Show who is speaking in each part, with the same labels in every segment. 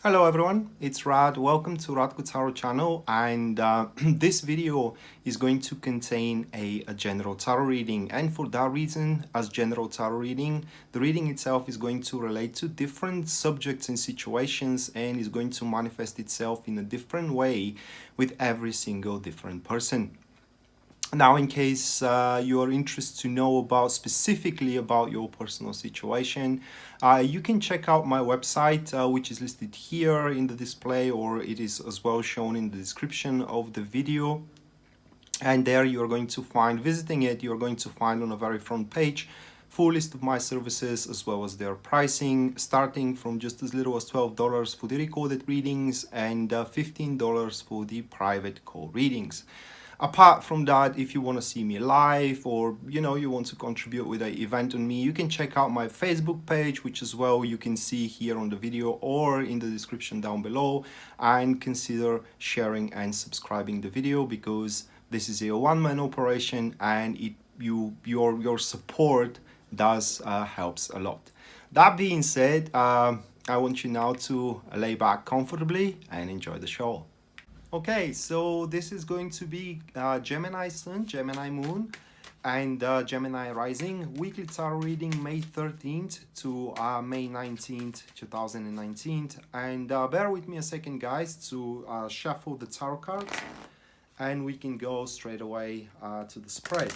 Speaker 1: Hello everyone, it's Rad. Welcome to Radko Tarot channel, and this video is going to contain a general tarot reading, and for that reason, as general tarot reading, the reading itself is going to relate to different subjects and situations and is going to manifest itself in a different way with every single different person. Now, in case you are interested to know about specifically about your personal situation, you can check out my website, which is listed here in the display, or it is as well shown in the description of the video. And there you are going to find, visiting it, you're going to find on the very front page full list of my services as well as their pricing, starting from just as little as $12 for the recorded readings and $15 for the private call readings. Apart from that, if you want to see me live, or you want to contribute with an event on me, you can check out my Facebook page, which as well you can see here on the video or in the description down below, and consider sharing and subscribing the video, because this is a one-man operation and your support does helps a lot. That being said, I want you now to lay back comfortably and enjoy the show. Okay, so this is going to be Gemini Sun, Gemini Moon, and Gemini Rising weekly tarot reading May 13th to May 19th, 2019. And bear with me a second, guys, to shuffle the tarot cards, and we can go straight away to the spread.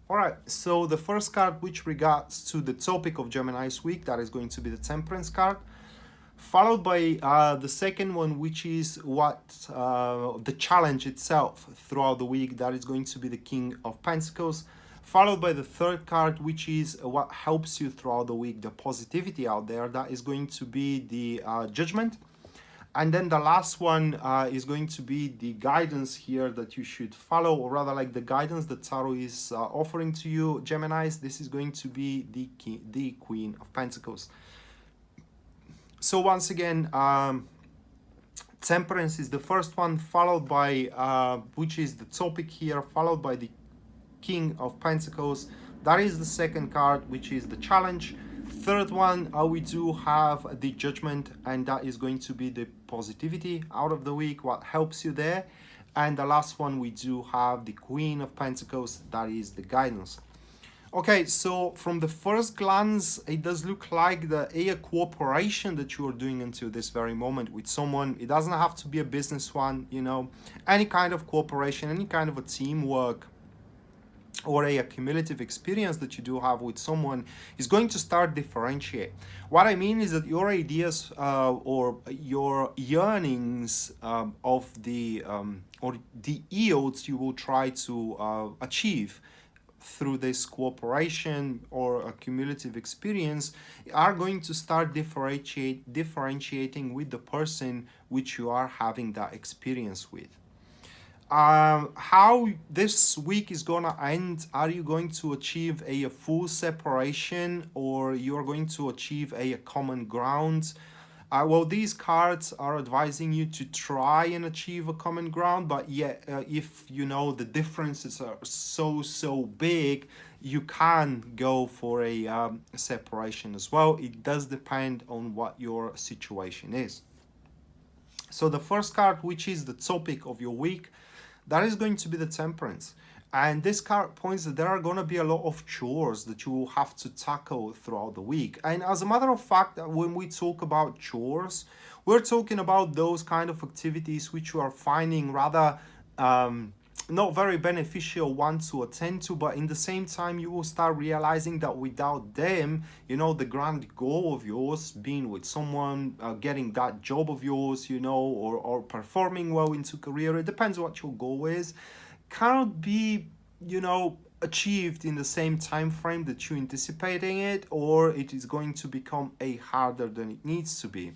Speaker 1: All right, so the first card, which regards to the topic of Gemini's week, that is going to be the Temperance card, followed by the second one, which is what the challenge itself throughout the week, that is going to be the King of Pentacles, followed by the third card, which is what helps you throughout the week, the positivity out there, that is going to be the Judgment. And then the last one is going to be the guidance here that you should follow, or rather like the guidance that Tarot is offering to you, Geminis. This is going to be the Queen of Pentacles. So once again, Temperance is the first one, followed by, which is the topic here, followed by the King of Pentacles. That is the second card, which is the challenge. Third one, we do have the Judgment, and that is going to be the positivity out of the week, what helps you there. And the last one, we do have the Queen of Pentacles, that is the guidance. Okay, so from the first glance, it does look like a cooperation that you are doing until this very moment with someone. It doesn't have to be a business one, any kind of cooperation, any kind of a teamwork, or a cumulative experience that you do have with someone is going to start differentiate. What I mean is that your ideas or your yearnings of the or the yields you will try to achieve through this cooperation or a cumulative experience are going to start differentiating with the person which you are having that experience with. How this week is gonna end, are you going to achieve a full separation, or you're going to achieve a common ground? Well, these cards are advising you to try and achieve a common ground, but yet if the differences are so big, you can go for a separation as well. It does depend on what your situation is. So the first card, which is the topic of your week, that is going to be the Temperance. And this card points that there are going to be a lot of chores that you will have to tackle throughout the week. And as a matter of fact, when we talk about chores, we're talking about those kind of activities which you are finding rather not very beneficial one to attend to, but in the same time you will start realizing that without them, the grand goal of yours, being with someone, getting that job of yours, or performing well into career, it depends what your goal is, cannot be achieved in the same time frame that you're anticipating it, or it is going to become harder than it needs to be.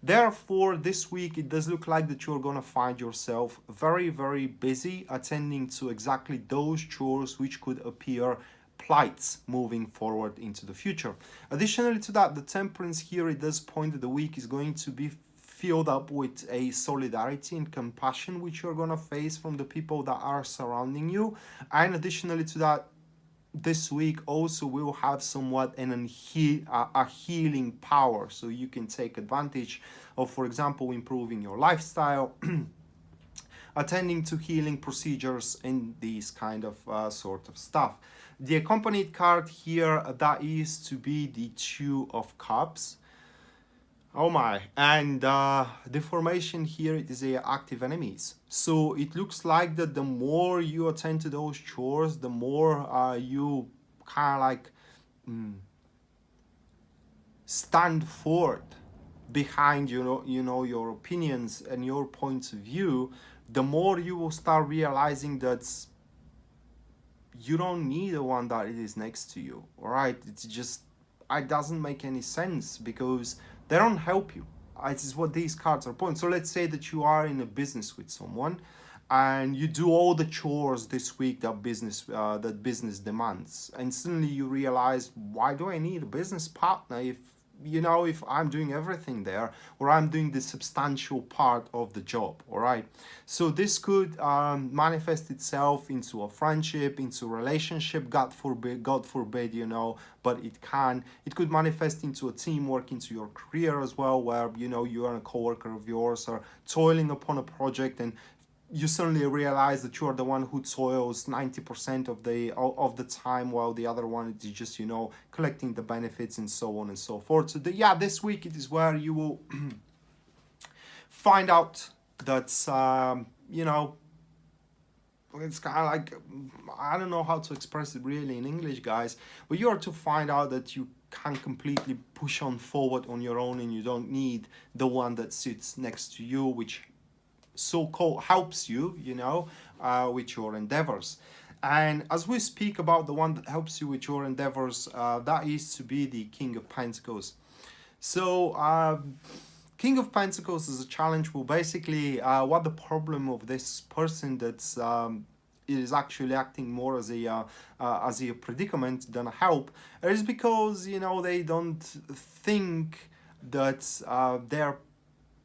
Speaker 1: Therefore, this week it does look like that you're going to find yourself very, very busy attending to exactly those chores which could appear plights moving forward into the future. Additionally to that, the Temperance here, it does point that the week is going to be filled up with a solidarity and compassion which you're gonna face from the people that are surrounding you. And additionally to that, this week also will have somewhat a healing power, so you can take advantage of, for example, improving your lifestyle, attending to healing procedures, and these kind of sort of stuff. The accompanied card here, that is to be the Two of Cups. Oh my, and the formation here, it is a active enemies. So it looks like that the more you attend to those chores, the more you kind of like stand forth behind your opinions and your points of view, the more you will start realizing that you don't need the one that is next to you. All right, it's just, it doesn't make any sense because they don't help you. It is what these cards are pointing. So let's say that you are in a business with someone and you do all the chores this week that business demands, and suddenly you realize, why do I need a business partner if I'm doing everything there, or I'm doing the substantial part of the job? All right, so this could manifest itself into a friendship, into a relationship, god forbid, but it could manifest into a teamwork, into your career as well, where you are a co-worker of yours or toiling upon a project, and you suddenly realize that you are the one who toils 90% of the time, while the other one is just collecting the benefits and so on and so forth. So this week it is where you will find out that it's kind of like, I don't know how to express it really in English, guys, but you are to find out that you can completely push on forward on your own, and you don't need the one that sits next to you, which so-called helps you, with your endeavors. And as we speak about the one that helps you with your endeavors, that is to be the King of Pentacles. So King of Pentacles is a challenge. Well, basically, what the problem of this person that's is actually acting more as a predicament than a help, is because they don't think that they're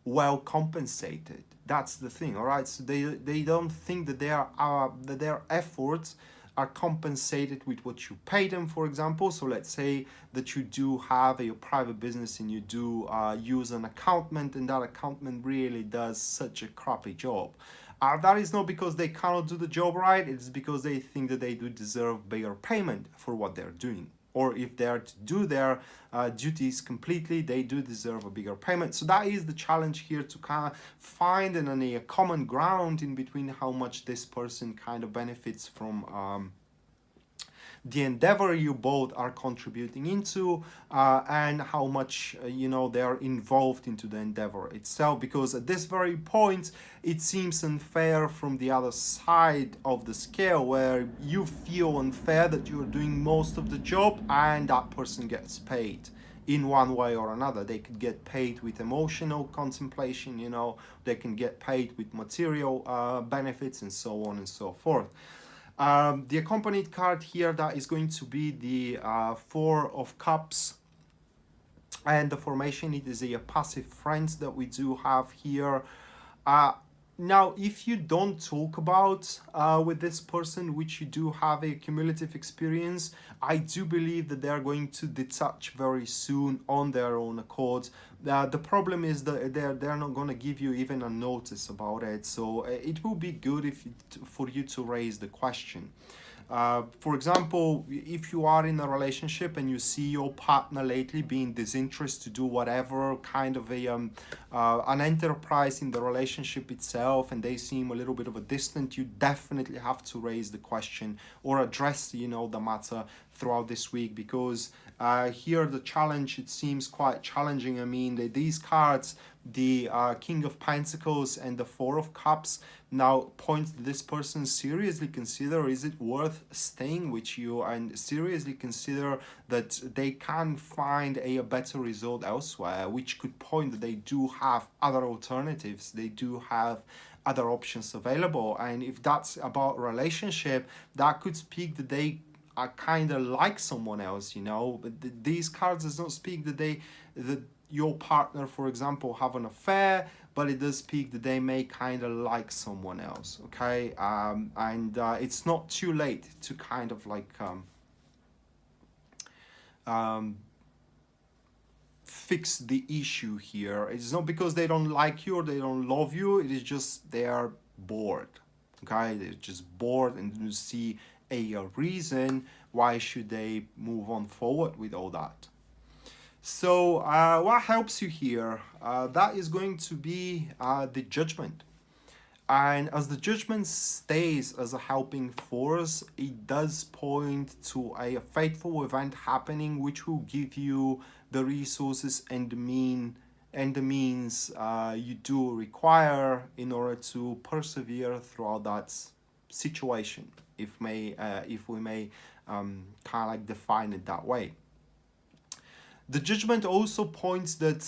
Speaker 1: well compensated. That's the thing. All right, so they don't think that that their efforts are compensated with what you pay them, for example. So let's say that you do have a private business and you do use an accountant, and that accountant really does such a crappy job. That is not because they cannot do the job right, it's because they think that they do deserve bigger payment for what they're doing. Or if they are to do their duties completely, they do deserve a bigger payment. So that is the challenge here, to kind of find a common ground in between how much this person kind of benefits from the endeavor you both are contributing into, and how much they are involved into the endeavor itself. Because at this very point it seems unfair from the other side of the scale, where you feel unfair that you're doing most of the job and that person gets paid in one way or another. They could get paid with emotional contemplation, they can get paid with material benefits, and so on and so forth. The accompanied card here, that is going to be the Four of Cups, and the formation, it is a passive friends that we do have here. Now, if you don't talk about with this person, which you do have a cumulative experience, I do believe that they're going to detach very soon on their own accord. The problem is that they're not going to give you even a notice about it. So it will be good for you to raise the question. For example, if you are in a relationship and you see your partner lately being disinterested to do whatever kind of an enterprise in the relationship itself, and they seem a little bit of a distant, you definitely have to raise the question or address the matter throughout this week, because here the challenge, it seems quite challenging. I mean, these cards, the King of Pentacles and the Four of Cups, now point to this person seriously consider, is it worth staying with you, and seriously consider that they can find a better result elsewhere, which could point that they do have other alternatives, they do have other options available. And if that's about relationship, that could speak that they are kind of like someone else, but these cards does not speak that your partner, for example, have an affair, but it does speak that they may kind of like someone else, okay? And it's not too late to kind of like um, fix the issue here. It's not because they don't like you or they don't love you, it is just they are bored, okay? They're just bored and you see a reason why should they move on forward with all that. So what helps you here? That is going to be the judgment. And as the judgment stays as a helping force, it does point to a fateful event happening which will give you the resources and the means you do require in order to persevere throughout that situation, if we may kind of like define it that way. The judgment also points that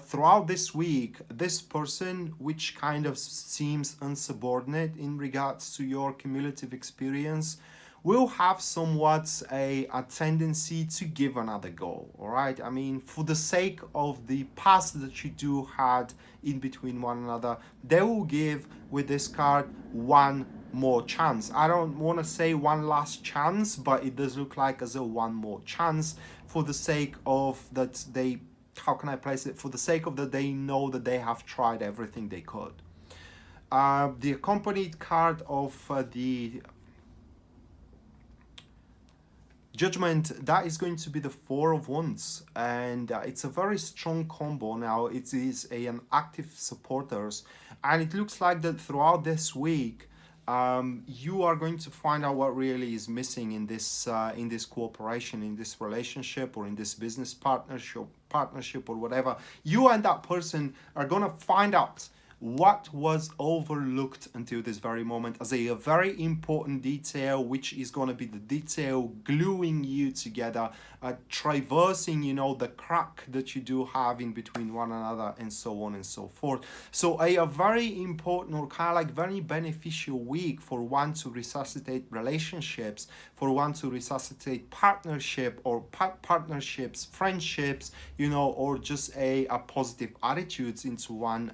Speaker 1: throughout this week, this person, which kind of seems unsubordinate in regards to your cumulative experience, will have somewhat a tendency to give another go, all right? I mean, for the sake of the past that you do had in between one another, they will give, with this card, one more chance. I don't want to say one last chance, but it does look like as a one more chance for the sake of that they, how can I place it? For the sake of that they know that they have tried everything they could. The accompanied card of the judgment, that is going to be the Four of Wands, and it's a very strong combo. Now it is an active supporters, and it looks like that throughout this week you are going to find out what really is missing in this cooperation, in this relationship, or in this business partnership or whatever. You and that person are gonna find out what was overlooked until this very moment as a very important detail, which is going to be the detail gluing you together, traversing, you know, the crack that you do have in between one another, and so on and so forth. So a very important, or kind of like very beneficial week for one to resuscitate relationships, for one to resuscitate partnership or partnerships, friendships, you know, or just a positive attitudes into one's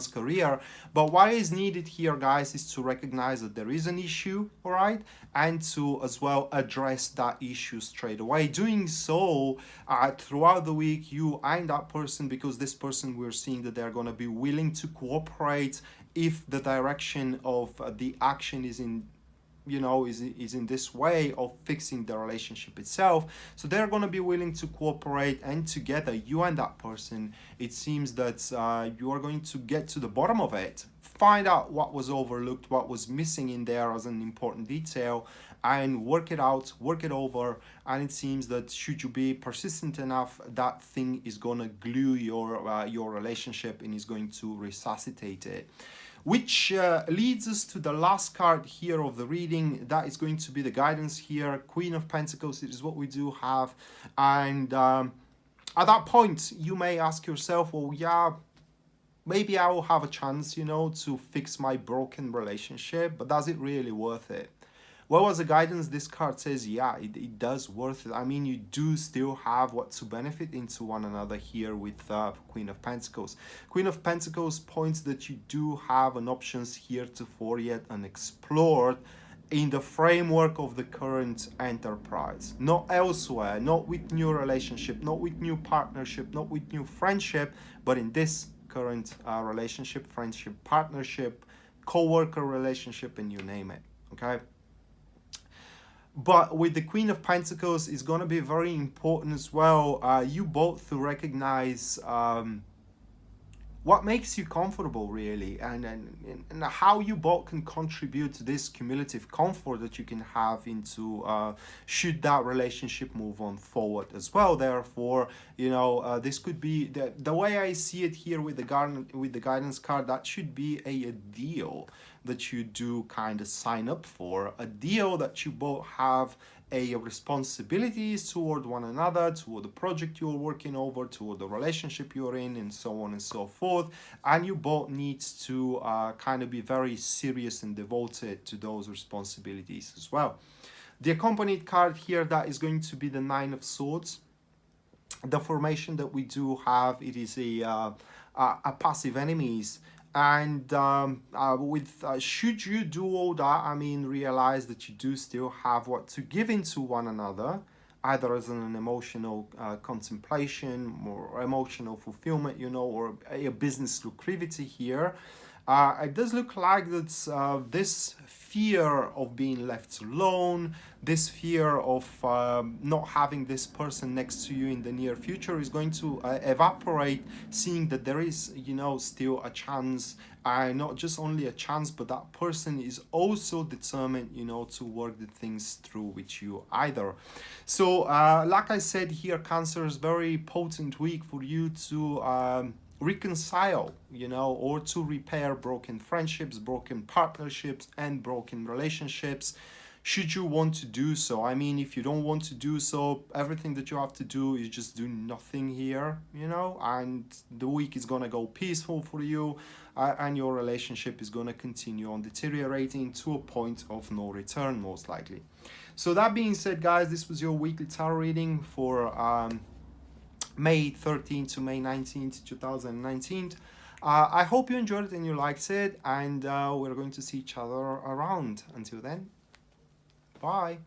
Speaker 1: career. But what is needed here, guys, is to recognize that there is an issue, all right, and to as well address that issue straight away. Doing so throughout the week, you and that person, because this person, we're seeing that they're going to be willing to cooperate if the direction of the action is in, you know, is in this way of fixing the relationship itself. So they're going to be willing to cooperate, and together, you and that person, it seems that you are going to get to the bottom of it, find out what was overlooked, what was missing in there as an important detail, and work it out, work it over. And it seems that should you be persistent enough, that thing is going to glue your relationship and is going to resuscitate it. Which leads us to the last card here of the reading. That is going to be the guidance here. Queen of Pentacles, it is what we do have. And at that point, you may ask yourself, well, yeah, maybe I will have a chance, you know, to fix my broken relationship, but does it really worth it? Well, as a guidance, this card says, yeah, it does worth it. I mean, you do still have what to benefit into one another here with Queen of Pentacles. Queen of Pentacles points that you do have an options heretofore yet unexplored in the framework of the current enterprise. Not elsewhere, not with new relationship, not with new partnership, not with new friendship, but in this current relationship, friendship, partnership, co-worker relationship, and you name it, okay? But with the Queen of Pentacles, it's going to be very important as well. You both to recognize what makes you comfortable, really, and how you both can contribute to this cumulative comfort that you can have into should that relationship move on forward as well. Therefore, you know, this could be the way I see it here with the guidance card. That should be a deal that you do kind of sign up for, a deal that you both have a responsibilities toward one another, toward the project you're working over, toward the relationship you're in, and so on and so forth. And you both need to kind of be very serious and devoted to those responsibilities as well. The accompanied card here, that is going to be the Nine of Swords. the formation that we do have, it is a passive enemies. And with should you do all that, I mean, realize that you do still have what to give into one another, either as an emotional contemplation or emotional fulfillment, you know, or a business lucrativity here. It does look like that this fear of being left alone, this fear of not having this person next to you in the near future is going to evaporate, seeing that there is, you know, still a chance, not just only a chance, but that person is also determined, you know, to work the things through with you either. So, like I said here, Cancer is very potent week for you to reconcile, you know, or to repair broken friendships, broken partnerships, and broken relationships, should you want to do so. I mean, if you don't want to do so, everything that you have to do is just do nothing here, you know, and the week is gonna go peaceful for you, and your relationship is gonna continue on deteriorating to a point of no return, most likely. So that being said, guys, this was your weekly tarot reading for May 13th to May 19th, 2019. I hope you enjoyed it and you liked it, and we're going to see each other around. Until then, bye.